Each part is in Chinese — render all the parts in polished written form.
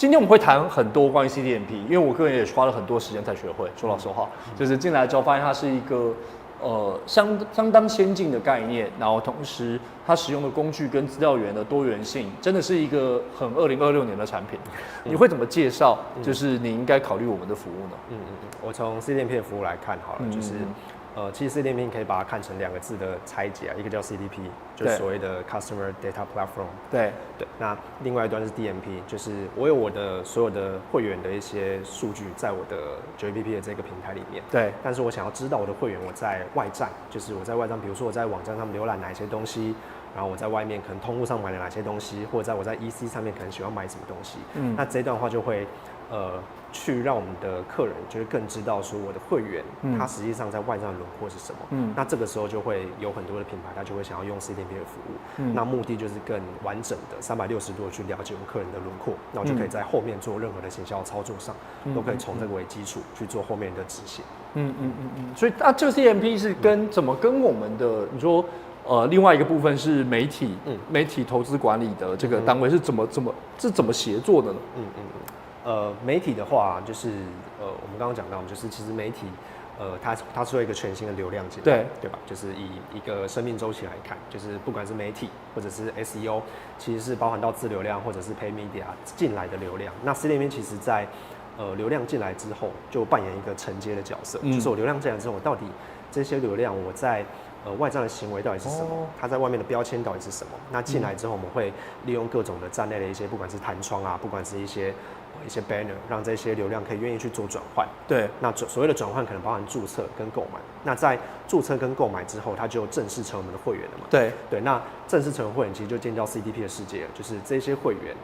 今天我们会谈很多关于 CDMP， 因为我个人也花了很多时间才学会。说老实话，就是进来之后发现它是一个相当先进的概念，然后同时它使用的工具跟资料源的多元性，真的是一个很2026年的产品。你会怎么介绍？就是你应该考虑我们的服务呢？我从 CDMP 的服务来看好了，就是。其实 CDMP 可以把它看成2个字的拆解啊，一个叫 CDP， 就是所谓的 Customer Data Platform。对。那另外一端是 DMP， 就是我有我的所有的会员的一些数据在我的 9APP 的这个平台里面。对。但是我想要知道我的会员我在外站，就是我在外站，比如说我在网站上浏览哪些东西，然后我在外面可能通路上买了哪些东西，或者在我在 EC 上面可能喜欢买什么东西。那这一段的话就会去让我们的客人就是更知道说我的会员他实际上在外站的轮廓是什么。那这个时候就会有很多的品牌他就会想要用 CDMP 的服务。那目的就是更完整的360度的去了解我们客人的轮廓，那我就可以在后面做任何的行销操作上，都可以从这个为基础去做后面的执行。所以这个 CDMP 是怎么跟我们的你说另外一个部分是媒体投资管理的这个单位是怎么协作的呢？媒体的话，就是我们刚刚讲到，就是其实媒体，它是有一个全新的流量进来，对吧？就是以一个生命周期来看，就是不管是媒体或者是 SEO， 其实是包含到自流量或者是 Paid Media 进来的流量。那 CDMP 其实在流量进来之后，就扮演一个承接的角色，就是我流量进来之后，我到底这些流量我在外站的行为到底是什么？它在外面的标签到底是什么？那进来之后，我们会利用各种的站内的一些，不管是弹窗啊，不管是一些 banner， 让这些流量可以愿意去做转换。对。那所谓的转换可能包含注册跟购买。那在注册跟购买之后，它就正式成为我们的会员了嘛？对。那正式成为会员，其实就进到 CDP 的世界了，就是这些会员。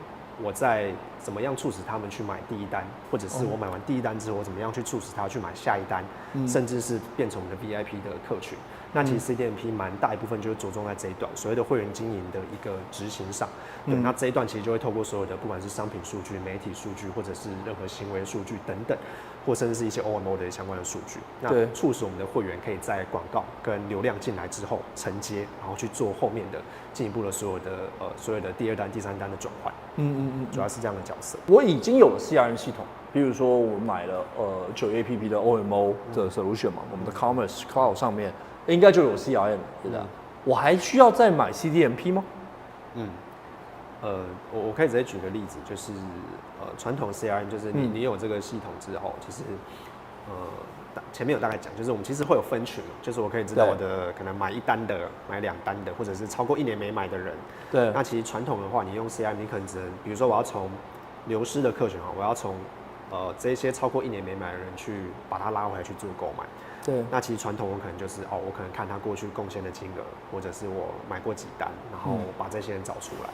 我在怎么样促使他们去买第一单，或者是我买完第一单之后，我怎么样去促使他去买下一单，甚至是变成我们的 VIP 的客群。那其实 CDMP 蛮大一部分就是着重在这一段所谓的会员经营的一个执行上。那这一段其实就会透过所有的不管是商品数据、媒体数据，或者是任何行为数据等等，或甚至是一些 OMO 的相关的数据，那促使我们的会员可以在广告跟流量进来之后承接，然后去做后面的进一步的所有的第2单、第3单的转换。主要是这样的角色。我已经有了 CRM 系统，比如说我买了9APP 的 OMO 的 solution 嘛，我们的 Commerce Cloud 上面应该就有 CRM， 对的。我还需要再买 CDMP 吗？我可以直接举个例子，就是传统 CRM 就是你有这个系统之后，其实前面有大概讲，就是我们其实会有分群，就是我可以知道我的可能买1单的、买2单的，或者是超过1年没买的人。对。那其实传统的话，你用 CRM， 你可能只能，比如说我要从流失的客群我要从这些超过1年没买的人去把它拉回来去做购买。对。那其实传统我可能就是我可能看他过去贡献的金额，或者是我买过几单，然后把这些人找出来。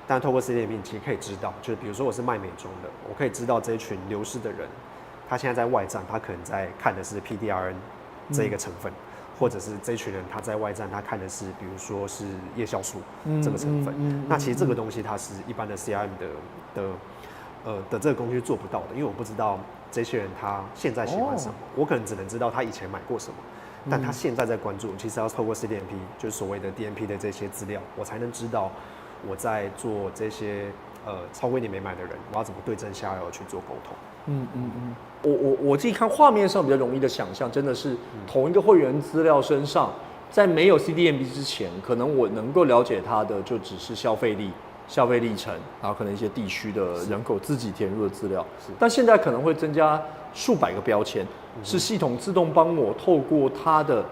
但透过 CDMP 其实可以知道，就是比如说我是卖美妆的，我可以知道这一群流失的人，他现在在外站，他可能在看的是 PDRN 这一个成分，或者是这一群人他在外站，他看的是比如说是夜酵素这个成分。那其实这个东西它是一般的 CRM 的这个工具做不到的，因为我不知道这些人他现在喜欢什么，我可能只能知道他以前买过什么，但他现在在关注，其实要透过 CDMP 就是所谓的 DMP 的这些资料，我才能知道我在做这些超过1年没买的人，我要怎么对症下药去做沟通。我自己看画面上比较容易的想象，真的是同一个会员资料身上，在没有 CDMP 之前，可能我能够了解它的就只是消费力、消费历程，然后可能一些地区的人口自己填入的资料。但现在可能会增加数百个标签，是系统自动帮我透过它的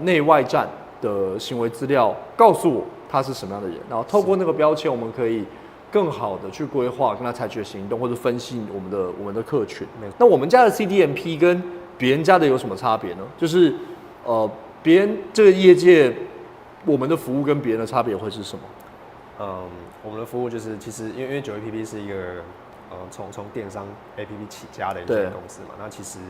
内外站的行为资料，告诉我他是什么样的人，然后透过那个标签，我们可以更好的去规划跟他采取的行动，或者分析我们的客群。那我们家的 CDMP 跟别人家的有什么差别呢？就是别人这个业界，我们的服务跟别人的差别会是什么？我们的服务就是其实因为 9APP 是一个从电商 APP 起家的一间公司嘛，那其实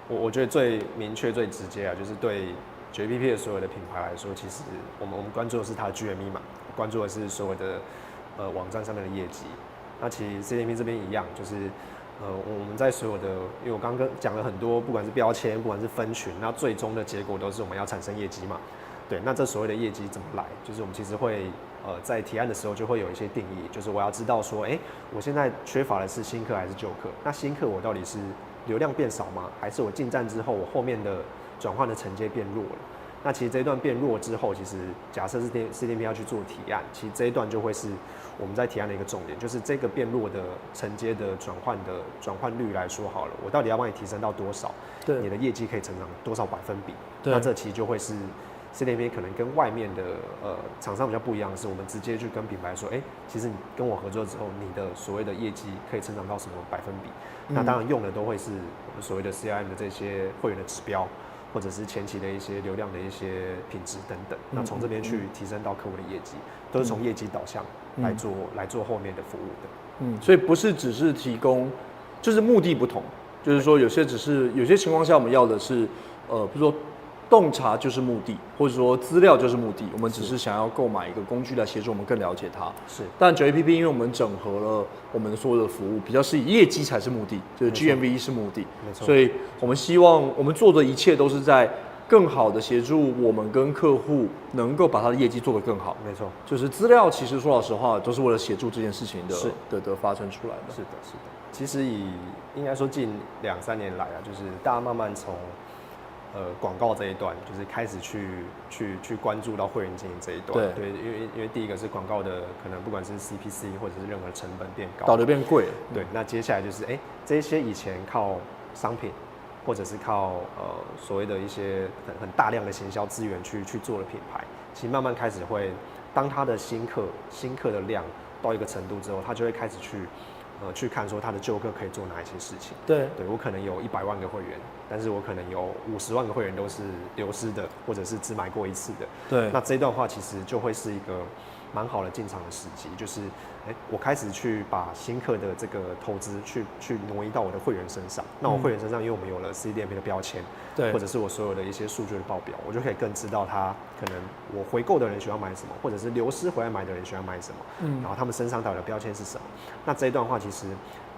我觉得最明确、最直接就是对 9APP 的所有的品牌来说，其实我们关注的是它的 GMV 嘛，关注的是所有的网站上面的业绩。那其实 CDMP 这边一样，就是我们在所有的，因为我刚刚讲了很多，不管是标签，不管是分群，那最终的结果都是我们要产生业绩嘛。对，那这所谓的业绩怎么来？就是我们其实会在提案的时候就会有一些定义，就是我要知道说，我现在缺乏的是新客还是旧客？那新客我到底是流量变少吗？还是我进站之后我后面的转换的承接变弱了？那其实这一段变弱之后，其实假设是CDNP 要去做提案，其实这一段就会是我们在提案的一个重点，就是这个变弱的承接的转换率来说好了，我到底要帮你提升到多少？对，你的业绩可以成长多少百分比？对，那这其实就会是 CDNP 可能跟外面的厂商比较不一样的是，我们直接去跟品牌说，其实你跟我合作之后，你的所谓的业绩可以成长到什么百分比？那当然用的都会是我们所谓的 CRM 的这些会员的指标。或者是前期的一些流量的一些品质等等，那从这边去提升到客户的业绩，都是从业绩导向来做后面的服务的。所以不是只是提供，就是目的不同，就是说有些情况下我们要的是，比如说洞察就是目的，或者说资料就是目的，我们只是想要购买一个工具来协助我们更了解它。是，但9APP 因为我们整合了我们所有的服务，比较是以业绩才是目的，就是 GMV 是目的，没错。所以我们希望我们做的一切都是在更好的协助我们跟客户能够把他的业绩做得更好。没错，就是资料其实说老实话都是为了协助这件事情的发生出来的。是的，是的。其实应该说近2-3年来啊，就是大家慢慢从广告这一段，就是开始去关注到会员经营这一段。对，因为第一个是广告的可能不管是 CPC 或者是任何成本变高，导流变贵。对，那接下来就是这些以前靠商品或者是靠所谓的一些很大量的行销资源去做的品牌，其实慢慢开始会，当他的新客的量到一个程度之后，他就会开始去看说他的旧客可以做哪一些事情。对，我可能有100万个会员，但是我可能有50万个会员都是流失的，或者是只买过一次的。对，那这一段话其实就会是一个蛮好的进场的时机，就是我开始去把新客的这个投资去挪移到我的会员身上。那我会员身上，因为我们有了 CDNP 的标签，对，或者是我所有的一些数据的报表，我就可以更知道他可能我回购的人喜欢买什么，或者是流失回来买的人喜欢买什么，然后他们身上到底的标签是什么。那这一段话其实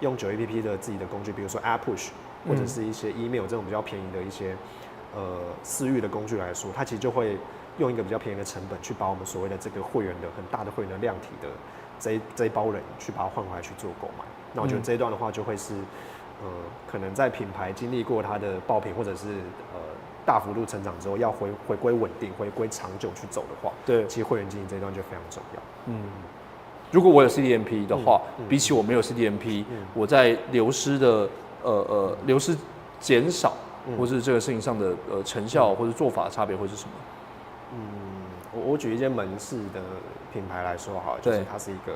用9APP 的自己的工具，比如说 App Push 或者是一些 email 这种比较便宜的一些私域的工具来说，它其实就会用一个比较便宜的成本去把我们所谓的这个会员的很大的会员的量体的这一包人去把它换回来去做购买。那我觉得这一段的话就会是可能在品牌经历过它的爆品或者是大幅度成长之后，要回归稳定、回归长久去走的话，对，其实会员经营这一段就非常重要。如果我有 CDNP 的话，比起我没有 CDNP，我在流失减少，或是这个事情上的成效或者做法差别会是什么？我举一间门市的品牌来说好了，就是它是一个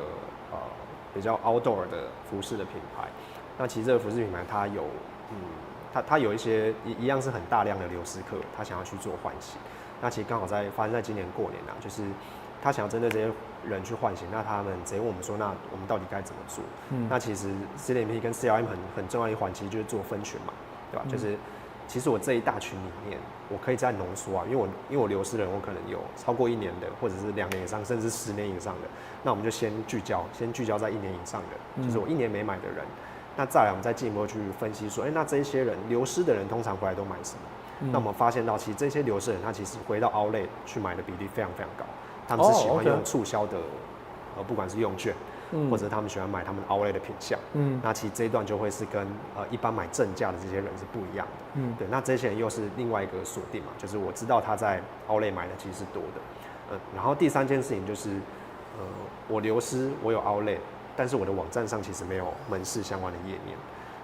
比较 outdoor 的服饰的品牌。那其实这个服饰品牌它有它有一些一样是很大量的流失客，他想要去做换洗。那其实刚好发生在今年过年啊，就是他想要针对这些人去唤醒，那他们直接问我们说，那我们到底该怎么做？那其实 CDNP 跟 CRM 很重要的一环，其实就是做分群嘛，对吧？就是其实我这一大群里面，我可以再浓缩啊，因为我流失的人，我可能有超过1年的，或者是2年以上，甚至10年以上的，那我们就先聚焦在1年以上的，就是我1年没买的人。那再来，我们再进一步去分析说，那这些人流失的人通常回来都买什么？那我们发现到，其实这些流失人，他其实回到 Outlet 去买的比例非常非常高。他们是喜欢用促销的，不管是用券，或者他们喜欢买他们 Outlet 的品项。那其实这一段就会是跟一般买正价的这些人是不一样的。对，那这些人又是另外一个锁定嘛，就是我知道他在 Outlet 买的其实是多的。然后第3件事情就是，我流失，我有 Outlet。但是我的网站上其实没有门市相关的页面，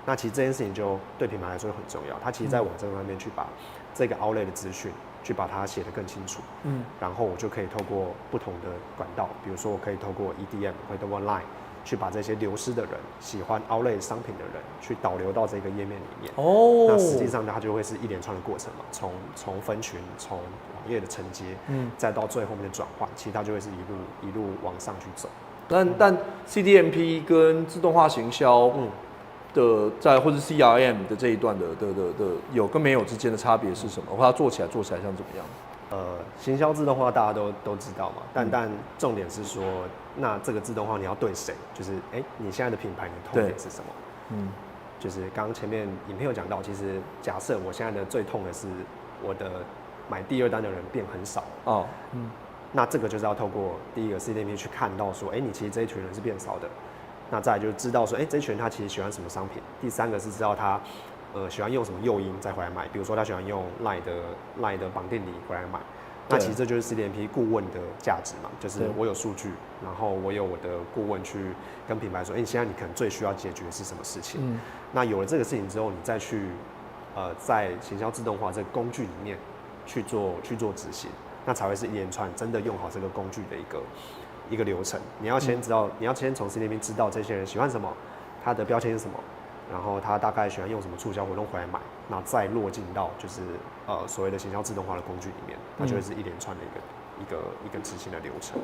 那其实这件事情就对品牌来说很重要。它其实在网站上面去把这个 Outlet 的资讯去把它写得更清楚，然后我就可以透过不同的管道，比如说我可以透过 EDM， 可以透过 Line 去把这些流失的人、喜欢 Outlet 商品的人去导流到这个页面里面。那实际上它就会是一连串的过程嘛，从分群、从网页的承接，再到最后面的转换，其实它就会是一路往上去走。但 CDNP 跟自动化行销的或者 CRM 的这一段的有跟没有之间的差别是什么？或它做起来像怎么样？行销自动化大家都知道嘛，但重点是说，那这个自动化你要对谁？就是你现在的品牌你的痛点是什么？就是刚刚前面影片有讲到，其实假设我现在的最痛的是我的买第2单的人变很少那这个就是要透过第一个 CDP 去看到说，你其实这一群人是变少的。那再来就是知道说，这一群人他其实喜欢什么商品。第三个是知道他喜欢用什么诱因再回来买，比如说他喜欢用 LINE 的绑定礼回来买。那其实这就是 CDP 顾问的价值嘛，就是我有数据，然后我有我的顾问去跟品牌说，现在你可能最需要解决的是什么事情。那有了这个事情之后，你再去在行销自动化这个工具里面去做执行，那才会是一连串真的用好这个工具的一个流程。你要先知道，你要先从 CDP 知道这些人喜欢什么，他的标签是什么，然后他大概喜欢用什么促销活动回来买，然后再落进到就是所谓的行销自动化的工具里面，它就会是一连串的一个执行的流程。